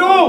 2